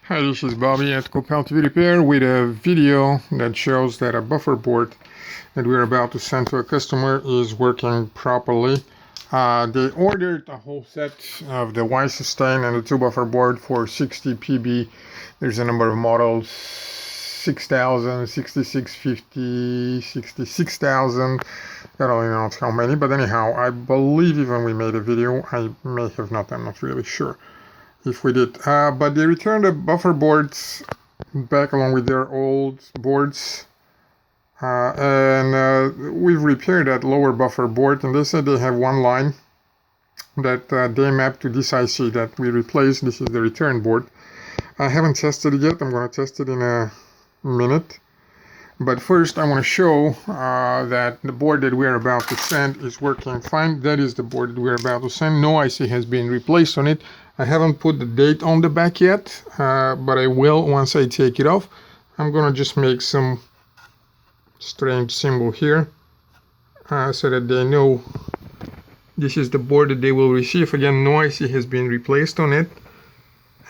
Hi, this is Bobby at Copal TV Repair with a video that shows that a buffer board that we're about to send to a customer is working properly. They ordered a whole set of the Y sustain and the 2 buffer board for 60 PB. There's a number of models, 6,000, 6650, 66,000. I don't know how many, but anyhow, I believe even we made a video. I may have not, I'm not really sure if we did, but they returned the buffer boards back along with their old boards, and we've repaired that lower buffer board, and they said they have one line that they mapped to this IC that we replaced. This is the return board. I haven't tested it yet. I'm going to test it in a minute, but first I want to show that the board that we're about to send is working fine. That is the board that we're about to send. No IC has been replaced on it. I haven't put the date on the back yet, but I will once I take it off. I'm gonna just make some strange symbol here so that they know this is the board that they will receive. Again, no IC has been replaced on it,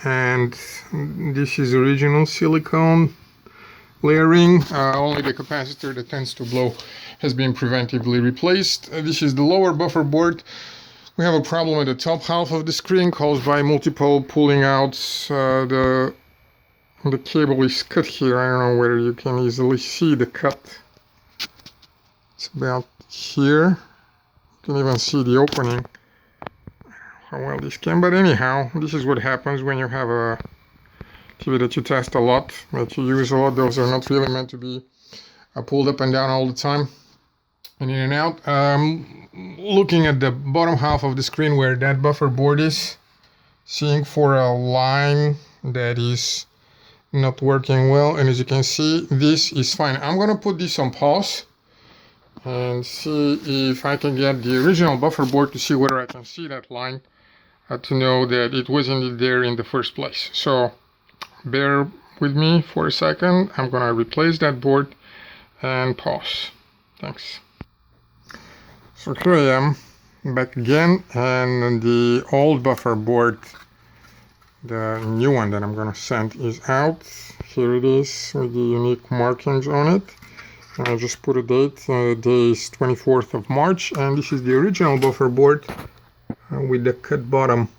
and this is original silicone layering. Only the capacitor that tends to blow has been preventively replaced. This is the lower buffer board. We have a problem at the top half of the screen caused by multiple pulling out. The cable is cut here. I don't know whether you can easily see the cut. It's about here. You can even see the opening. I don't know how well this can, but anyhow, this is what happens when you have a TV that you test a lot, that you use a lot. Those are not really meant to be pulled up and down all the time and in and out. Looking at the bottom half of the screen where that buffer board is, seeing for a line that is not working well, and as you can see, this is fine. I'm gonna put this on pause and see if I can get the original buffer board to see whether I can see that line to know that it wasn't there in the first place. So bear with me for a second. I'm gonna replace that board and pause. Thanks. So here I am back again, and the old buffer board, the new one that I'm gonna send, is out. Here it is with the unique markings on it. And I just put a date. The day is 24th of March, and this is the original buffer board with the cut bottom.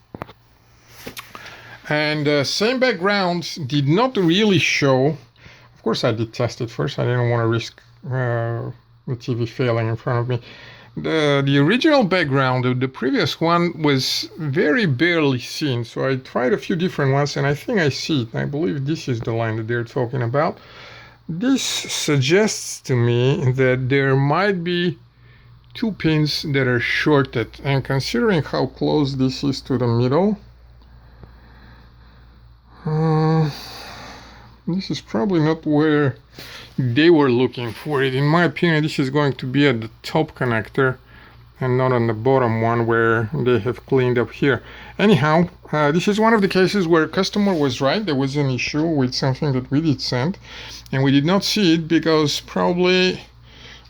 And same background did not really show. Of course I did test it first. I didn't want to risk the TV failing in front of me. The original background of the previous one was very barely seen, so I tried a few different ones, and I think I see it. I believe this is the line that they're talking about. This suggests to me that there might be 2 pins that are shorted, and considering how close this is to the middle, this is probably not where they were looking for it. In my opinion, this is going to be at the top connector and not on the bottom one where they have cleaned up here. Anyhow, this is one of the cases where customer was right. There was an issue with something that we did send, and we did not see it because probably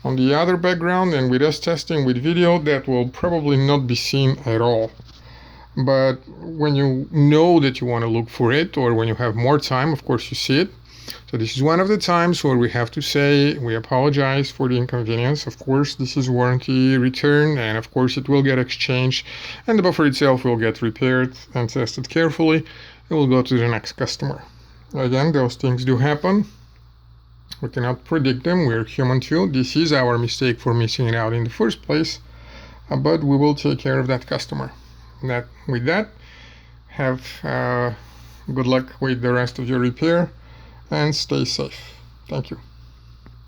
on the other background and with us testing with video, that will probably not be seen at all. But when you know that you want to look for it, or when you have more time, of course you see it. So this is one of the times where we have to say we apologize for the inconvenience. Of course, this is warranty return, and of course it will get exchanged, and the buffer itself will get repaired and tested carefully. It will go to the next customer. Again, those things do happen. We cannot predict them. We're human too. This is our mistake for missing it out in the first place, but we will take care of that customer. With that, have good luck with the rest of your repair and stay safe. Thank you.